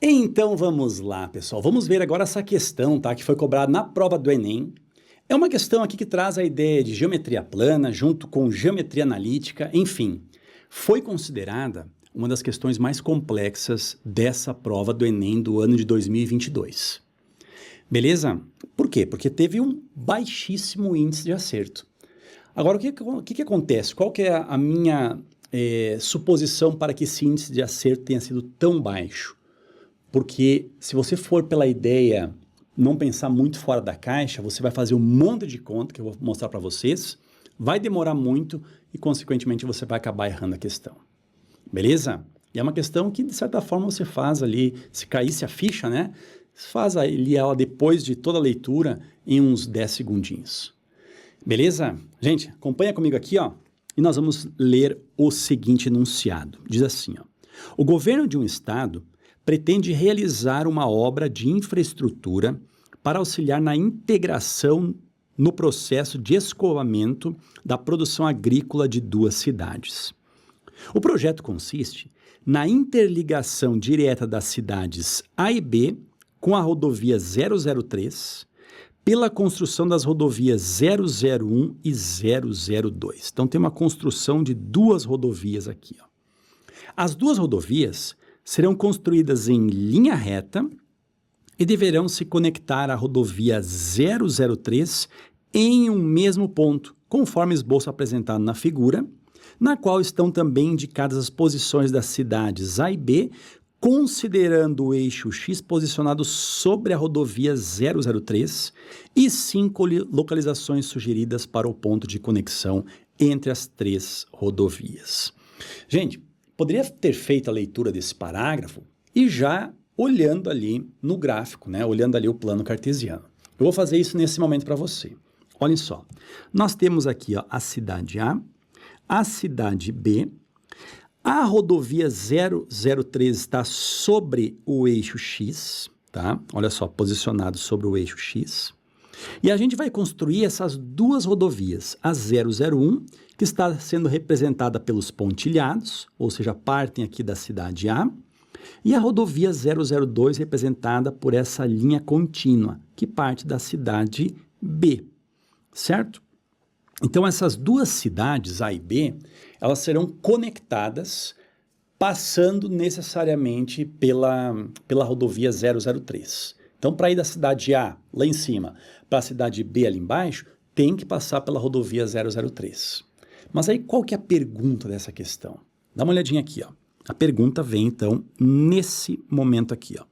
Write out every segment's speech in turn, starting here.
Então vamos lá, pessoal. Vamos ver agora essa questão, tá? Que foi cobrada na prova do Enem. É uma questão aqui que traz a ideia de geometria plana junto com geometria analítica, enfim. Foi considerada uma das questões mais complexas dessa prova do Enem do ano de 2022. Beleza? Por quê? Porque teve um baixíssimo índice de acerto. Agora, o que acontece? Qual que é a minha suposição para que esse índice de acerto tenha sido tão baixo? Porque se você for pela ideia, não pensar muito fora da caixa, você vai fazer um monte de conta, que eu vou mostrar para vocês, vai demorar muito e, consequentemente, você vai acabar errando a questão. Beleza? E é uma questão que, de certa forma, você faz ali, se caísse a ficha, né? Faz ali ela depois de toda a leitura em uns 10 segundinhos. Beleza? Gente, acompanha comigo aqui, ó, e nós vamos ler o seguinte enunciado. Diz assim, ó: o governo de um estado pretende realizar uma obra de infraestrutura para auxiliar na integração no processo de escoamento da produção agrícola de duas cidades. O projeto consiste na interligação direta das cidades A e B com a rodovia 003, pela construção das rodovias 001 e 002. Então, tem uma construção de duas rodovias aqui, ó. As duas rodovias serão construídas em linha reta e deverão se conectar à rodovia 003 em um mesmo ponto, conforme esboço apresentado na figura, na qual estão também indicadas as posições das cidades A e B, considerando o eixo X posicionado sobre a rodovia 003 e 5 localizações sugeridas para o ponto de conexão entre as três rodovias. Gente, poderia ter feito a leitura desse parágrafo e já olhando ali no gráfico, né? Olhando ali o plano cartesiano. Eu vou fazer isso nesse momento para você. Olhem só, nós temos aqui, ó, a cidade A cidade B, a rodovia 003 está sobre o eixo X, tá? Olha só, posicionado sobre o eixo X. E a gente vai construir essas duas rodovias, a 001, que está sendo representada pelos pontilhados, ou seja, partem aqui da cidade A, e a rodovia 002, representada por essa linha contínua, que parte da cidade B, certo? Então, essas duas cidades, A e B, elas serão conectadas passando necessariamente pela rodovia 003. Então, para ir da cidade A, lá em cima, para a cidade B, ali embaixo, tem que passar pela rodovia 003. Mas aí, qual que é a pergunta dessa questão? Dá uma olhadinha aqui, ó. A pergunta vem, então, nesse momento aqui, ó.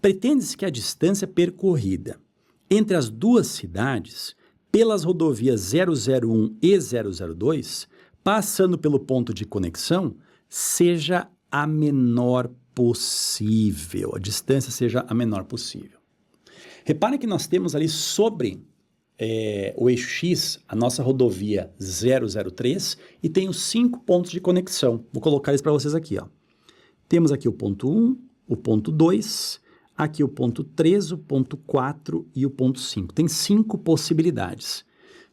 Pretende-se que a distância percorrida entre as duas cidades, pelas rodovias 001 e 002, passando pelo ponto de conexão, seja a menor possível, a distância seja a menor possível. Reparem que nós temos ali sobre o eixo X, a nossa rodovia 003, e tem os 5 pontos de conexão. Vou colocar eles para vocês aqui, ó. Temos aqui o ponto 1, o ponto 2, aqui o ponto 3, o ponto 4 e o ponto 5. Tem 5 possibilidades.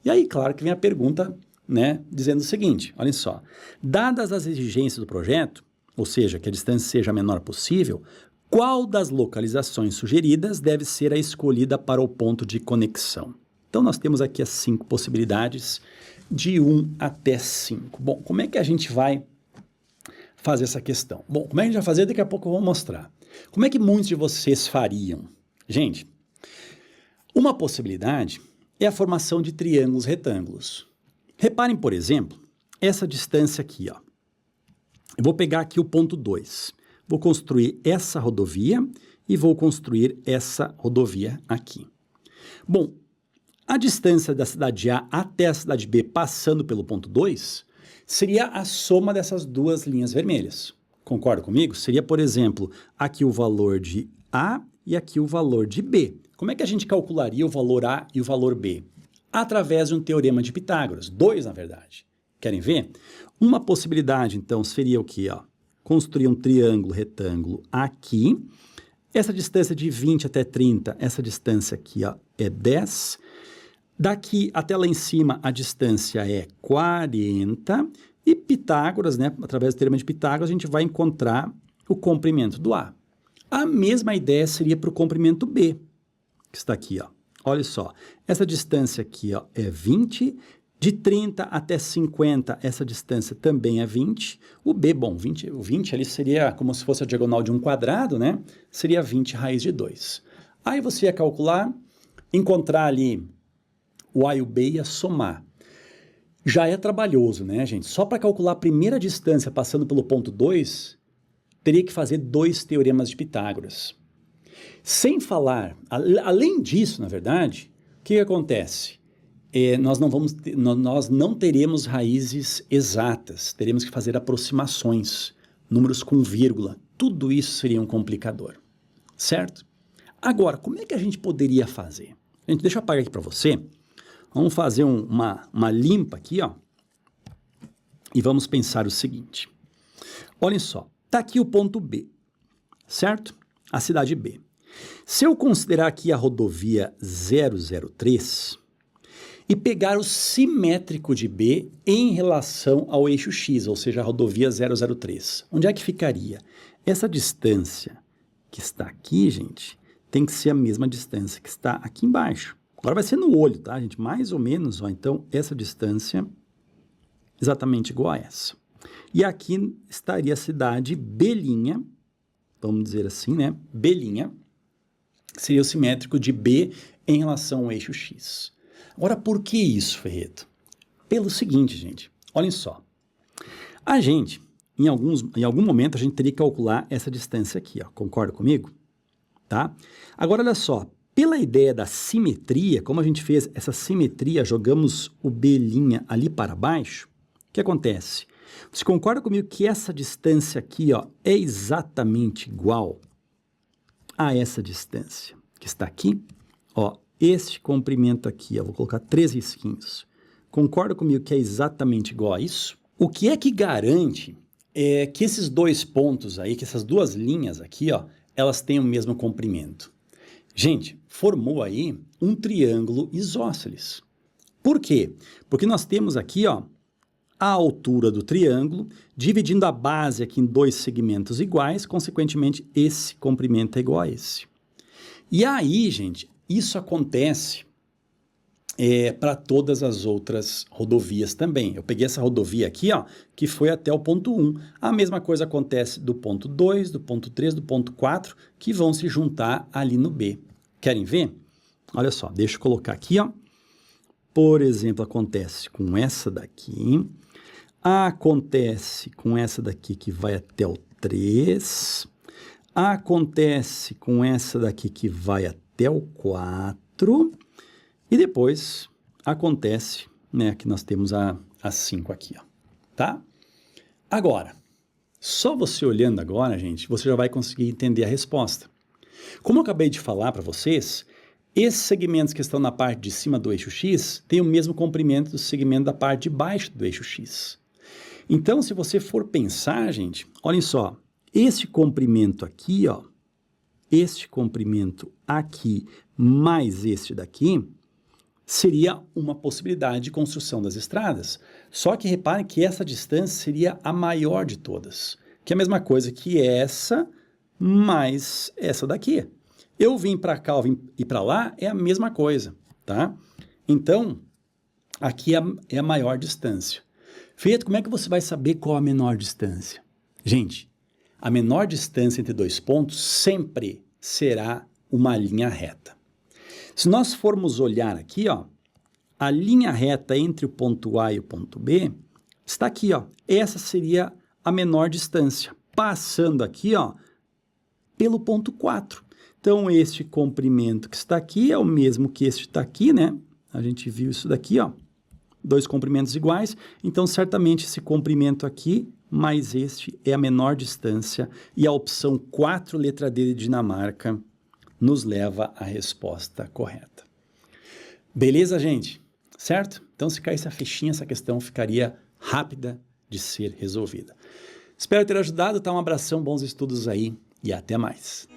E aí, claro que vem a pergunta, né, dizendo o seguinte, olhem só. Dadas as exigências do projeto, ou seja, que a distância seja a menor possível, qual das localizações sugeridas deve ser a escolhida para o ponto de conexão? Então, nós temos aqui as 5 possibilidades, de 1 até 5. Bom, como é que a gente vai fazer essa questão? Bom, como é que a gente vai fazer? Daqui a pouco eu vou mostrar. Como é que muitos de vocês fariam? Gente, uma possibilidade é a formação de triângulos retângulos. Reparem, por exemplo, essa distância aqui, ó. Eu vou pegar aqui o ponto 2. Vou construir essa rodovia e vou construir essa rodovia aqui. Bom, a distância da cidade A até a cidade B passando pelo ponto 2 seria a soma dessas duas linhas vermelhas. Concorda comigo? Seria, por exemplo, aqui o valor de A e aqui o valor de B. Como é que a gente calcularia o valor A e o valor B? Através de um teorema de Pitágoras. 2, na verdade. Querem ver? Uma possibilidade, então, seria o quê? Ó? Construir um triângulo retângulo aqui. Essa distância de 20 até 30, essa distância aqui, ó, é 10. Daqui até lá em cima, a distância é 40. E Pitágoras, né, através do teorema de Pitágoras, a gente vai encontrar o comprimento do A. A mesma ideia seria para o comprimento B, que está aqui, ó. Olha só, essa distância aqui, ó, é 20, de 30 até 50, essa distância também é 20. O B, bom, o 20 ali seria como se fosse a diagonal de um quadrado, né? Seria 20 raiz de 2. Aí você ia calcular, encontrar ali o A e o B e ia somar. Já é trabalhoso, né, gente? Só para calcular a primeira distância passando pelo ponto 2, teria que fazer 2 teoremas de Pitágoras. Sem falar, além disso, na verdade, o que acontece? Nós não teremos raízes exatas, teremos que fazer aproximações, números com vírgula. Tudo isso seria um complicador, certo? Agora, como é que a gente poderia fazer? Gente, deixa eu apagar aqui para você. Vamos fazer uma limpa aqui, ó. E vamos pensar o seguinte. Olhem só, está aqui o ponto B, certo? A cidade B. Se eu considerar aqui a rodovia 003 e pegar o simétrico de B em relação ao eixo X, ou seja, a rodovia 003, onde é que ficaria? Essa distância que está aqui, gente, tem que ser a mesma distância que está aqui embaixo. Agora vai ser no olho, tá, gente? Mais ou menos, ó. Então, essa distância exatamente igual a essa. E aqui estaria a cidade B', vamos dizer assim, né? B', seria o simétrico de B em relação ao eixo X. Agora, por que isso, Ferreto? Pelo seguinte, gente, olhem só. A gente, em algum momento, a gente teria que calcular essa distância aqui, ó. Concorda comigo? Tá? Agora, olha só. Pela ideia da simetria, como a gente fez essa simetria, jogamos o B' ali para baixo, o que acontece? Você concorda comigo que essa distância aqui, ó, é exatamente igual a essa distância que está aqui? Ó, este comprimento aqui, ó, vou colocar 3 risquinhos. Concorda comigo que é exatamente igual a isso? O que é que garante que esses dois pontos aí, que essas duas linhas aqui, ó, elas têm o mesmo comprimento? Gente, formou aí um triângulo isósceles. Por quê? Porque nós temos aqui, ó, a altura do triângulo, dividindo a base aqui em 2 segmentos iguais, consequentemente, esse comprimento é igual a esse. E aí, gente, isso acontece para todas as outras rodovias também. Eu peguei essa rodovia aqui, ó, que foi até o ponto 1. A mesma coisa acontece do ponto 2, do ponto 3, do ponto 4, que vão se juntar ali no B. Querem ver? Olha só, deixa eu colocar aqui, ó. Por exemplo, acontece com essa daqui, acontece com essa daqui que vai até o 3, acontece com essa daqui que vai até o 4, e depois acontece, né, que nós temos a 5 aqui, ó, tá? Agora, só você olhando agora, gente, você já vai conseguir entender a resposta. Como eu acabei de falar para vocês, esses segmentos que estão na parte de cima do eixo X têm o mesmo comprimento do segmento da parte de baixo do eixo X. Então, se você for pensar, gente, olhem só, este comprimento aqui, ó, este comprimento aqui mais este daqui, seria uma possibilidade de construção das estradas. Só que reparem que essa distância seria a maior de todas, que é a mesma coisa que essa mais essa daqui. Eu vim para cá, eu vim ir para lá, é a mesma coisa, tá? Então, aqui é a maior distância. Feito, como é que você vai saber qual a menor distância? Gente, a menor distância entre dois pontos sempre será uma linha reta. Se nós formos olhar aqui, ó, a linha reta entre o ponto A e o ponto B está aqui, ó. Essa seria a menor distância, passando aqui, ó, pelo ponto 4. Então, este comprimento que está aqui é o mesmo que este está aqui, né? A gente viu isso daqui, ó. 2 comprimentos iguais. Então, certamente, esse comprimento aqui mais este é a menor distância. E a opção 4, letra D de Dinamarca, nos leva à resposta correta. Beleza, gente? Certo? Então, se caísse a fichinha, essa questão ficaria rápida de ser resolvida. Espero ter ajudado, tá? Um abração, bons estudos aí e até mais.